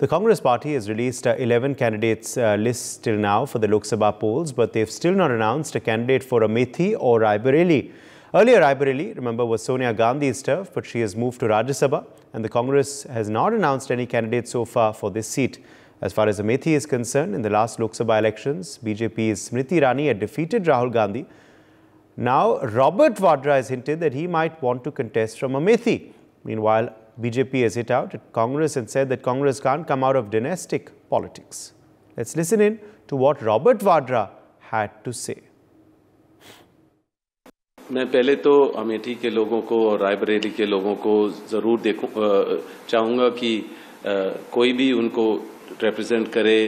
The Congress party has released 11 candidates list till now for the Lok Sabha polls, but they've still not announced a candidate for Amethi or Raebareli. Earlier, Raebareli, remember, was Sonia Gandhi's turf, but she has moved to Rajya Sabha, and the Congress has not announced any candidate so far for this seat. As far as Amethi is concerned, in the last Lok Sabha elections, BJP's Smriti Irani had defeated Rahul Gandhi. Now, Robert Vadra has hinted that he might want to contest from Amethi. Meanwhile, BJP has hit out at Congress and said that Congress can't come out of dynastic politics. Let's listen in to what Robert Vadra had to say. मैं पहले तो अमेठी के लोगों को और रायबरेली के लोगों को ज़रूर चाहूँगा कि कोई भी उनको रिप्रेजेंट करे,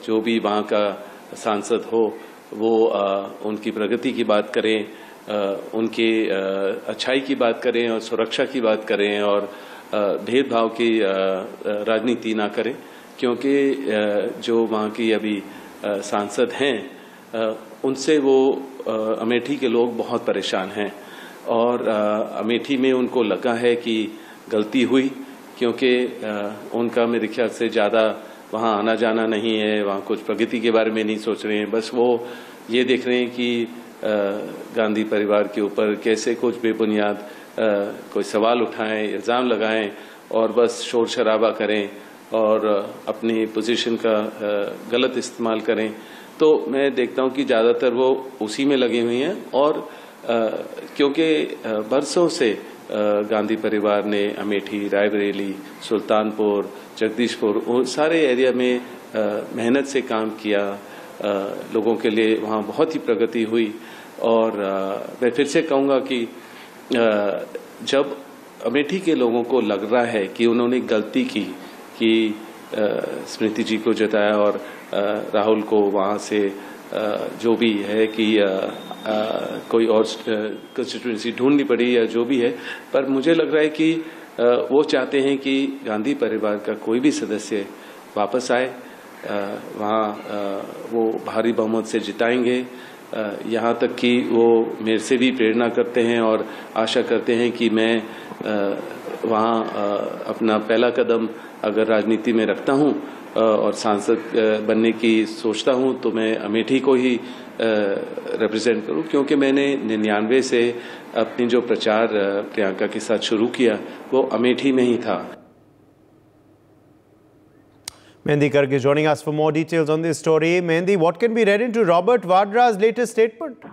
जो भी वहाँ का सांसद हो वो उनकी प्रगति की बात करें, उनकी अच्छाई की बात करें और सुरक्षा की बात करें और भेदभाव की राजनीति ना करें, क्योंकि जो वहाँ की अभी सांसद हैं उनसे वो अमेठी के लोग बहुत परेशान हैं और अमेठी में उनको लगा है कि गलती हुई, क्योंकि उनका मेरे ख्याल से ज़्यादा वहाँ आना जाना नहीं है, वहाँ कुछ प्रगति के बारे में नहीं सोच रहे हैं, बस वो ये देख रहे हैं कि गांधी परिवार के ऊपर कैसे कुछ बेबुनियाद कोई सवाल उठाएं, इल्ज़ाम लगाएं और बस शोर शराबा करें और अपनी पोजीशन का गलत इस्तेमाल करें। तो मैं देखता हूं कि ज़्यादातर वो उसी में लगे हुए हैं और क्योंकि बरसों से गांधी परिवार ने अमेठी, रायबरेली, सुल्तानपुर, जगदीशपुर सारे एरिया में मेहनत से काम किया, लोगों के लिए वहाँ बहुत ही प्रगति हुई। और मैं फिर से कहूँगा कि जब अमेठी के लोगों को लग रहा है कि उन्होंने गलती की कि स्मृति जी को जिताया और राहुल को वहाँ से जो भी है कि कोई और कंस्टिट्यूएंसी ढूंढनी पड़ी या जो भी है, पर मुझे लग रहा है कि वो चाहते हैं कि गांधी परिवार का कोई भी सदस्य वापस आए, वहाँ वो भारी बहुमत से जिताएंगे। यहाँ तक कि वो मेरे से भी प्रेरणा करते हैं और आशा करते हैं कि मैं वहाँ अपना पहला कदम अगर राजनीति में रखता हूँ और सांसद बनने की सोचता हूँ तो मैं अमेठी को ही रिप्रेजेंट करूँ, क्योंकि मैंने 99 से अपनी जो प्रचार प्रियंका के साथ शुरू किया वो अमेठी में ही था। Mehendi Garg is joining us for more details on this story. Mehendi, what can be read into Robert Vadra's latest statement?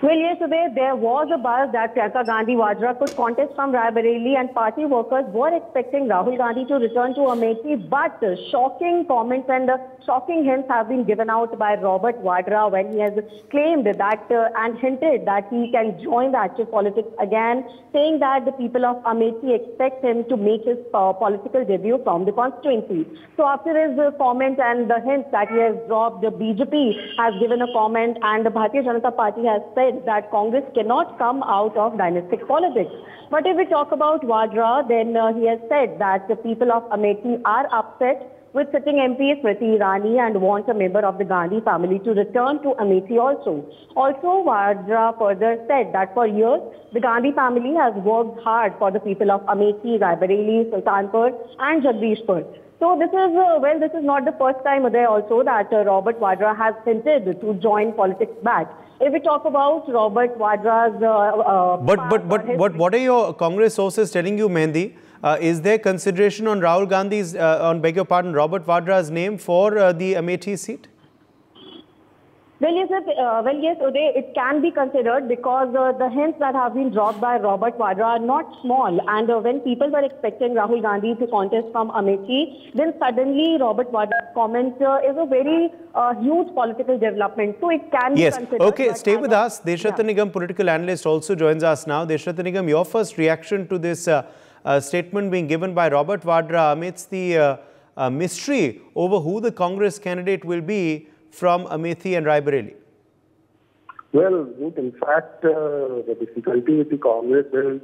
Well, yesterday there was a buzz that Priyanka Gandhi Vadra could contest from Raebareli, and party workers were expecting Rahul Gandhi to return to Amethi, but shocking comments and shocking hints have been given out by Robert Vadra when he has claimed that and hinted that he can join the active politics again, saying that the people of Amethi expect him to make his political debut from the constituency. So after his comment and the hints that he has dropped, the BJP has given a comment and the Bharatiya Janata Party has said that Congress cannot come out of dynastic politics. But if we talk about Vadra, then he has said that the people of Amethi are upset with sitting MP Smriti Irani and want a member of the Gandhi family to return to Amethi also. Also, Vadra further said that for years, the Gandhi family has worked hard for the people of Amethi, Raebareli, Sultanpur and Jagdishpur. So this is, this is not the first time there also that Robert Vadra has hinted to join politics back. If we talk about Robert Vadra's... what are your Congress sources telling you, Mehendi? Is there consideration on Rahul Gandhi's, beg your pardon, Robert Vadra's name for the Amethi seat? Well, yes, Uday, it can be considered because the hints that have been dropped by Robert Vadra are not small. And when people were expecting Rahul Gandhi to contest from Amethi, then suddenly Robert Vadra's comment is a very huge political development. So it can be considered. Okay, stay with us. Deshrata Nigam, political analyst, also joins us now. Deshrata Nigam, your first reaction to this statement being given by Robert Vadra amidst the mystery over who the Congress candidate will be from Amethi and Raebareli? Well, in fact, the difficulty with the Congress is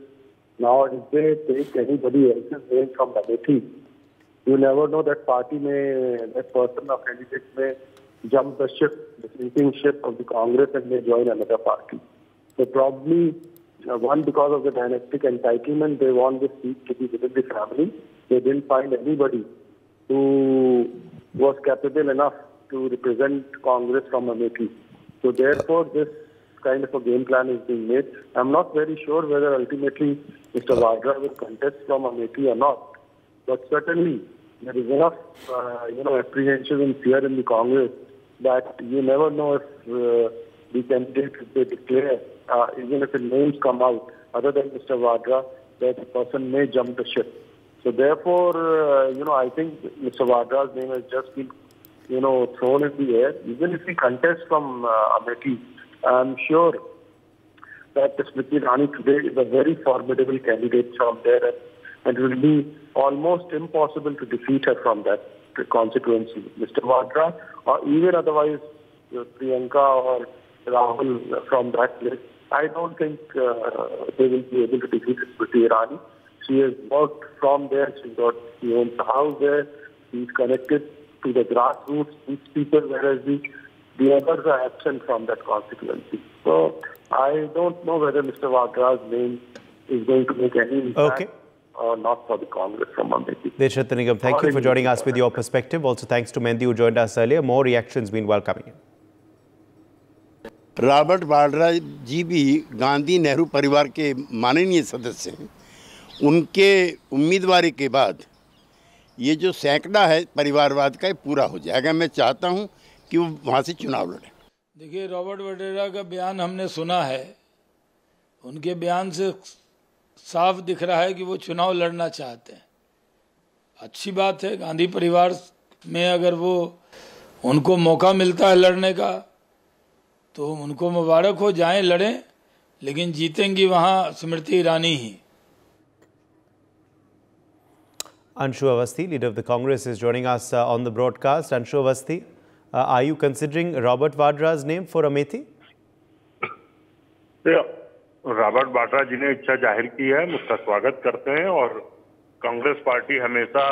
now if they take anybody else's name from Amethi, you never know that party may, that person or candidate may jump the ship, the sinking ship of the Congress and may join another party. So probably, one, because of the dynastic entitlement, they want the seat to be within the family. they didn't find anybody who was capable enough to represent Congress from Amethi. So therefore, this kind of a game plan is being made. I'm not very sure whether ultimately Mr. Vadra will contest from Amethi or not. But certainly, there is enough, apprehension and fear in the Congress that you never know if the candidates they declare, even if the names come out, other than Mr. Vadra, that the person may jump the ship. So therefore, I think Mr. Vadra's name has just been, thrown in the air. Even if he contests from Amethi, I'm sure that Smriti Irani today is a very formidable candidate from there, and it will be almost impossible to defeat her from that constituency. Mr. Vadra, or even otherwise Priyanka or Rahul from that place, I don't think they will be able to defeat Smriti Irani. She has worked from there. She owns a house there. She's connected to the grassroots, these people, whereas the others are absent from that constituency. So I don't know whether Mr. Vadra's name is going to make any impact or not for the Congress from Amethi. Deshrata Nigam, thank you for joining us with your perspective. Also thanks to Mehndi who joined us earlier. More reactions meanwhile coming in. Robert Vadra ji भी गांधी नेहरू परिवार के माननीय सदस्य हैं। उनके उम्मीदवारी के बाद ये जो सैकड़ा है परिवारवाद का, ये पूरा हो जाएगा। मैं चाहता हूं कि वो वहाँ से चुनाव लड़े। देखिए, रॉबर्ट वाड्रा का बयान हमने सुना है। उनके बयान से साफ दिख रहा है कि वो चुनाव लड़ना चाहते हैं। अच्छी बात है, गांधी परिवार में अगर वो उनको मौका मिलता है लड़ने का तो उनको मुबारक हो, जाएं लड़ें, लेकिन जीतेंगी वहां स्मृति ईरानी ही। Anshu Awasthi, leader of the Congress, is joining us on the broadcast. Anshu Awasthi, are you considering Robert Vadra's name for Amethi? Robert Vadra ji ने इच्छा जाहिर की है, उसका स्वागत करते हैं। और कांग्रेस पार्टी हमेशा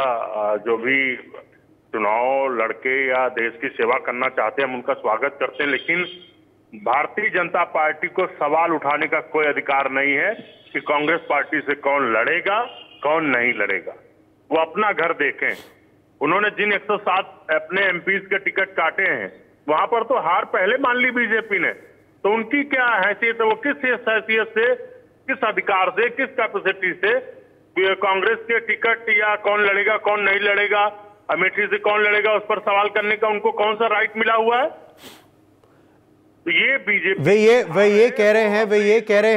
जो भी चुनाव लड़के या देश की सेवा करना चाहते हैं हम उनका स्वागत करते हैं, लेकिन भारतीय जनता पार्टी को सवाल उठाने का कोई अधिकार नहीं है कि कांग्रेस पार्टी से कौन लड़ेगा कौन नहीं लड़ेगा। वो अपना घर देखें। उन्होंने जिन 107 अपने एमपीज के टिकट काटे हैं वहां पर तो हार पहले मान ली बीजेपी ने, तो उनकी क्या हैसियत है? वो किस हैसियत से, किस अधिकार से, किस कैपेसिटी से कांग्रेस के टिकट या कौन लड़ेगा कौन नहीं लड़ेगा, अमेठी से कौन लड़ेगा, उस पर सवाल करने का उनको कौन सा राइट मिला हुआ है? तो ये बीजेपी वे ये कह रहे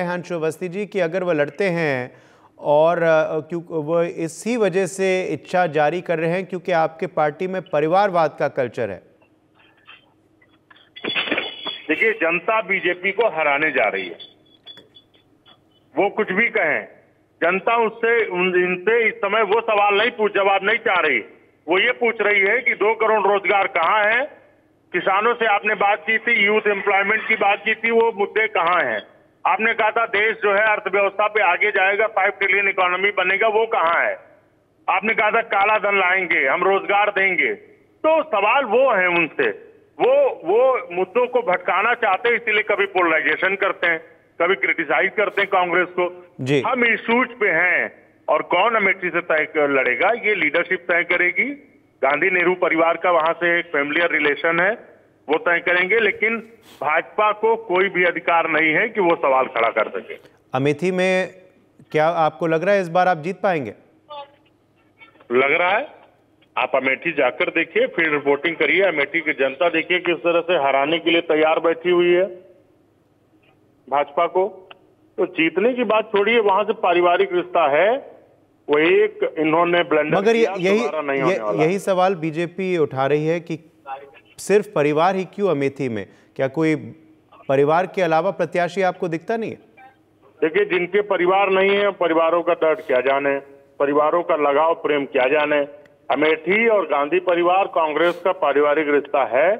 हैं अंशु अवस्थी जी कि अगर वो लड़ते हैं और क्योंकि वो इसी वजह से इच्छा जारी कर रहे हैं क्योंकि आपके पार्टी में परिवारवाद का कल्चर है। देखिए, जनता बीजेपी को हराने जा रही है। वो कुछ भी कहें, जनता इनसे इस समय वो सवाल जवाब नहीं चाह रही। वो ये पूछ रही है कि 2 करोड़ रोजगार कहाँ है, किसानों से आपने बात की थी, यूथ एम्प्लॉयमेंट की बात की थी, वो मुद्दे कहाँ हैं? आपने कहा था देश जो है अर्थव्यवस्था पे आगे जाएगा, 5 ट्रिलियन इकोनॉमी बनेगा, वो कहाँ है? आपने कहा था काला धन लाएंगे, हम रोजगार देंगे। तो सवाल वो है उनसे, वो मुद्दों को भटकाना चाहते हैं, इसीलिए कभी पोलराइजेशन करते हैं, कभी क्रिटिसाइज करते हैं कांग्रेस को। हम इशूज पे हैं और कौन अमेठी से तय लड़ेगा ये लीडरशिप तय करेगी। गांधी नेहरू परिवार का वहां से एक फैमिलियर रिलेशन है, वो तय करेंगे, लेकिन भाजपा को कोई भी अधिकार नहीं है कि वो सवाल खड़ा कर सके। अमेठी में क्या आपको लग रहा है इस बार आप जीत पाएंगे? लग रहा है, आप अमेठी जाकर देखिए, फिर रिपोर्टिंग करिए। अमेठी की जनता देखिए किस तरह से हराने के लिए तैयार बैठी हुई है भाजपा को। तो जीतने की बात छोड़िए, वहां से पारिवारिक रिश्ता है, वो एक इन्होंने ब्लेंडर मगर किया, यही सवाल बीजेपी उठा रही है कि सिर्फ परिवार ही क्यों अमेठी में? क्या कोई परिवार के अलावा प्रत्याशी आपको दिखता नहीं है? देखिए, जिनके परिवार नहीं है परिवारों का दर्द क्या जाने, परिवारों का लगाव प्रेम क्या जाने। अमेठी और गांधी परिवार कांग्रेस का पारिवारिक रिश्ता है।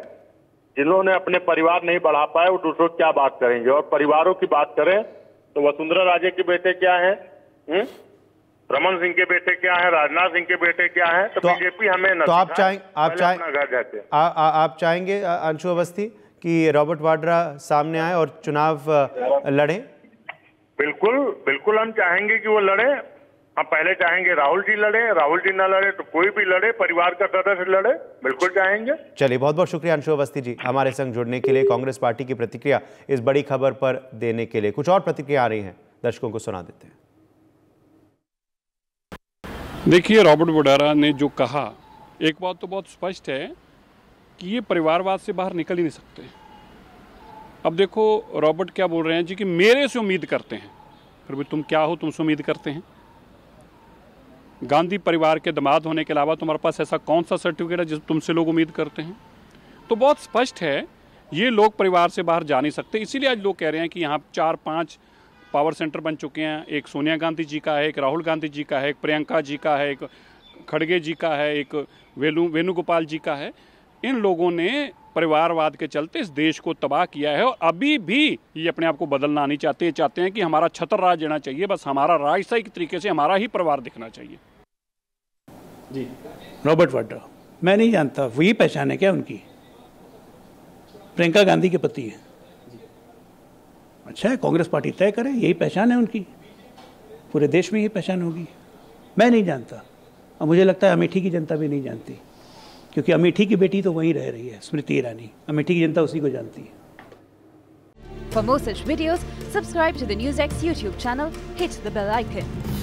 जिन्होंने अपने परिवार नहीं बढ़ा पाए वो दूसरों क्या बात करेंगे? और परिवारों की बात करें तो वसुंधरा राजे के बेटे क्या है, रमन सिंह के बेटे क्या है, राजनाथ सिंह के बेटे क्या है? तो बीजेपी हमें तो आप चाहेंगे अंशु अवस्थी कि रॉबर्ट वाड्रा सामने आए और चुनाव लड़ें? बिल्कुल हम चाहेंगे कि वो लड़े। हम पहले चाहेंगे राहुल जी लड़े, राहुल जी ना लड़े तो कोई भी लड़े, परिवार का सदस्य लड़े, बिल्कुल चाहेंगे। चलिए, बहुत बहुत शुक्रिया अंशु अवस्थी जी हमारे संग जुड़ने के लिए, कांग्रेस पार्टी की प्रतिक्रिया इस बड़ी खबर पर देने के लिए। कुछ और प्रतिक्रिया आ रही हैं, दर्शकों को सुना देते हैं। देखिए, रॉबर्ट वड्रा ने जो कहा, एक बात तो बहुत स्पष्ट है कि ये परिवारवाद से बाहर निकल ही नहीं सकते। अब देखो रॉबर्ट क्या बोल रहे हैं जी कि मेरे से उम्मीद करते हैं। फिर भी तुम क्या हो, तुमसे उम्मीद करते हैं? गांधी परिवार के दामाद होने के अलावा तुम्हारे पास ऐसा कौन सा सर्टिफिकेट है जिस तुमसे लोग उम्मीद करते हैं? तो बहुत स्पष्ट है, ये लोग परिवार से बाहर जा नहीं सकते। इसीलिए आज लोग कह रहे हैं कि यहाँ 4-5 पावर सेंटर बन चुके हैं। एक सोनिया गांधी जी का है, एक राहुल गांधी जी का है, एक प्रियंका जी का है, एक खड़गे जी का है, एक वेणुगोपाल जी का है। इन लोगों ने परिवारवाद के चलते इस देश को तबाह किया है और अभी भी ये अपने आप को बदलना नहीं चाहते। चाहते हैं कि हमारा छत्र राज रहना चाहिए, बस हमारा राज सही तरीके से हमारा ही परिवार दिखना चाहिए। जी, रॉबर्ट वाड्रा मैं नहीं जानता, वही पहचान है क्या उनकी? प्रियंका गांधी के पति है। अच्छा है, कांग्रेस पार्टी तय करे, यही पहचान है उनकी, पूरे देश में यही पहचान होगी। मैं नहीं जानता, और मुझे लगता है अमेठी की जनता भी नहीं जानती, क्योंकि अमेठी की बेटी तो वहीं रह रही है, स्मृति ईरानी। अमेठी की जनता उसी को जानती है। For more such videos, subscribe to the NewsX YouTube channel, hit the bell icon.